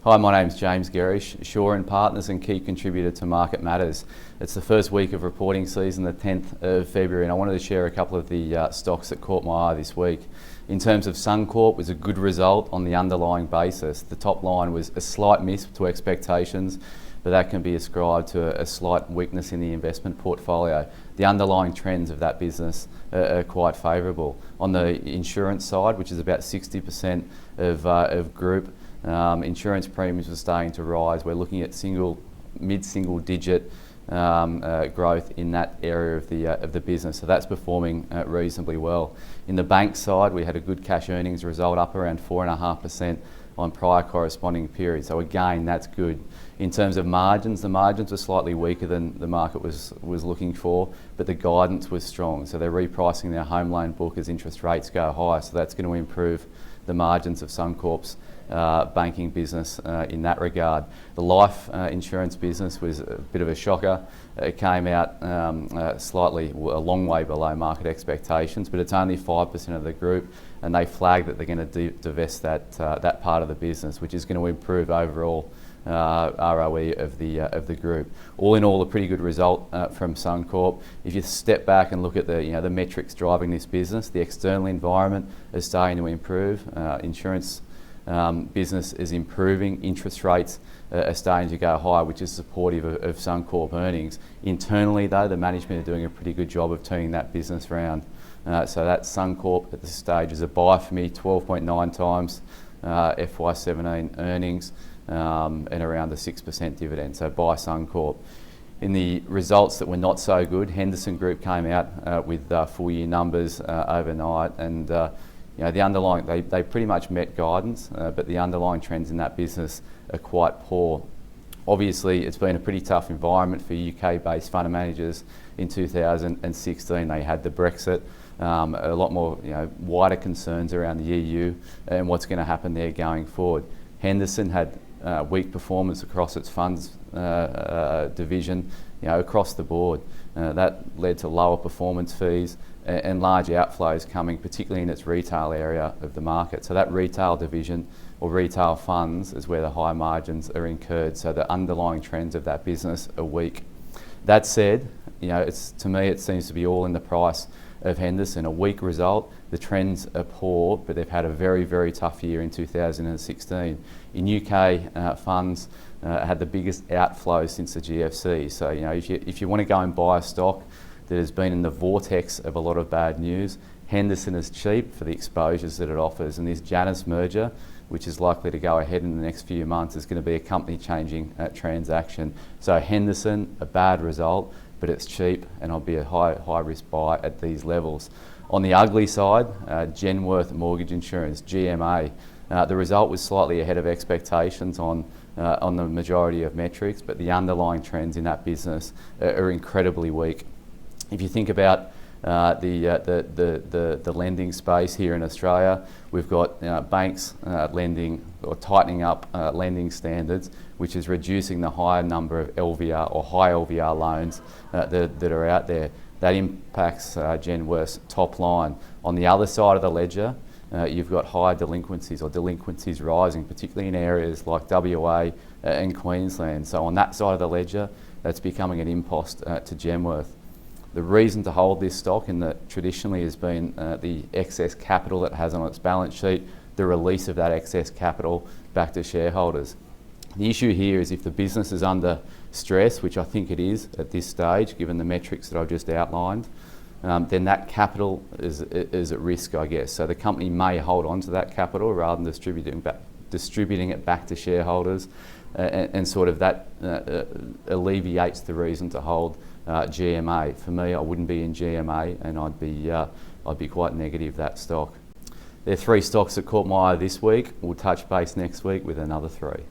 Hi, my name's James Gerrish, Shaw & Partners and key contributor to Market Matters. It's the first week of reporting season, the 10th of February, and I wanted to share a couple of the stocks that caught my eye this week. In terms of Suncorp, it was a good result on the underlying basis. The top line was a slight miss to expectations, but that can be ascribed to a slight weakness in the investment portfolio. The underlying trends of that business are quite favourable. On the insurance side, which is about 60% of group, insurance premiums are starting to rise. We're looking at mid-single digit growth in that area of the business, so that's performing reasonably well. In the bank side, we had a good cash earnings result, up around 4.5% on prior corresponding period. So again, that's good. In terms of margins, the margins were slightly weaker than the market was looking for, but the guidance was strong. So they're repricing their home loan book as interest rates go high, so that's going to improve the margins of Suncorp's banking business in that regard. The life insurance business was a bit of a shocker. It came out a long way below market expectations, but it's only 5% of the group, and they flagged that they're going to divest that part of the business, which is going to improve overall ROE of the group. All in all, a pretty good result from Suncorp. If you step back and look at the metrics driving this business, the external environment is starting to improve. Insurance business is improving. Interest rates are starting to go higher, which is supportive of Suncorp earnings. Internally, though, the management are doing a pretty good job of turning that business around. So that's Suncorp at this stage is a buy for me, 12.9 times FY17 earnings and around the 6% dividend. So buy Suncorp. In the results that were not so good, Henderson Group came out with full year numbers overnight, and the underlying, they pretty much met guidance, but the underlying trends in that business are quite poor. Obviously, it's been a pretty tough environment for UK-based fund managers in 2016. They had the Brexit, a lot more wider concerns around the EU and what's going to happen there going forward. Henderson had weak performance across its funds division, across the board. That led to lower performance fees and large outflows coming, particularly in its retail area of the market. So that retail division or retail funds is where the high margins are incurred. So the underlying trends of that business are weak. That said, to me it seems to be all in the price of Henderson. A weak result. The trends are poor, but they've had a very, very tough year in 2016. In UK, funds had the biggest outflows since the GFC. So if you want to go and buy a stock that has been in the vortex of a lot of bad news, Henderson is cheap for the exposures that it offers, and this Janus merger, which is likely to go ahead in the next few months, is going to be a company-changing transaction. So Henderson, a bad result, but it's cheap, and I'll be a high-risk buy at these levels. On the ugly side, Genworth Mortgage Insurance, GMA, the result was slightly ahead of expectations on the majority of metrics, but the underlying trends in that business are incredibly weak. If you think about the lending space here in Australia, we've got banks lending or tightening up lending standards, which is reducing the higher number of LVR or high LVR loans that are out there. That impacts Genworth's top line. On the other side of the ledger, you've got high delinquencies or delinquencies rising, particularly in areas like WA and Queensland. So on that side of the ledger, that's becoming an impost to Genworth. The reason to hold this stock traditionally has been the excess capital that it has on its balance sheet, the release of that excess capital back to shareholders. The issue here is if the business is under stress, which I think it is at this stage, given the metrics that I've just outlined, then that capital is at risk, I guess. So the company may hold on to that capital rather than distributing it back to shareholders, and sort of that alleviates the reason to hold GMA. For me, I wouldn't be in GMA, and I'd be quite negative that stock. There are 3 stocks that caught my eye this week. We'll touch base next week with another 3.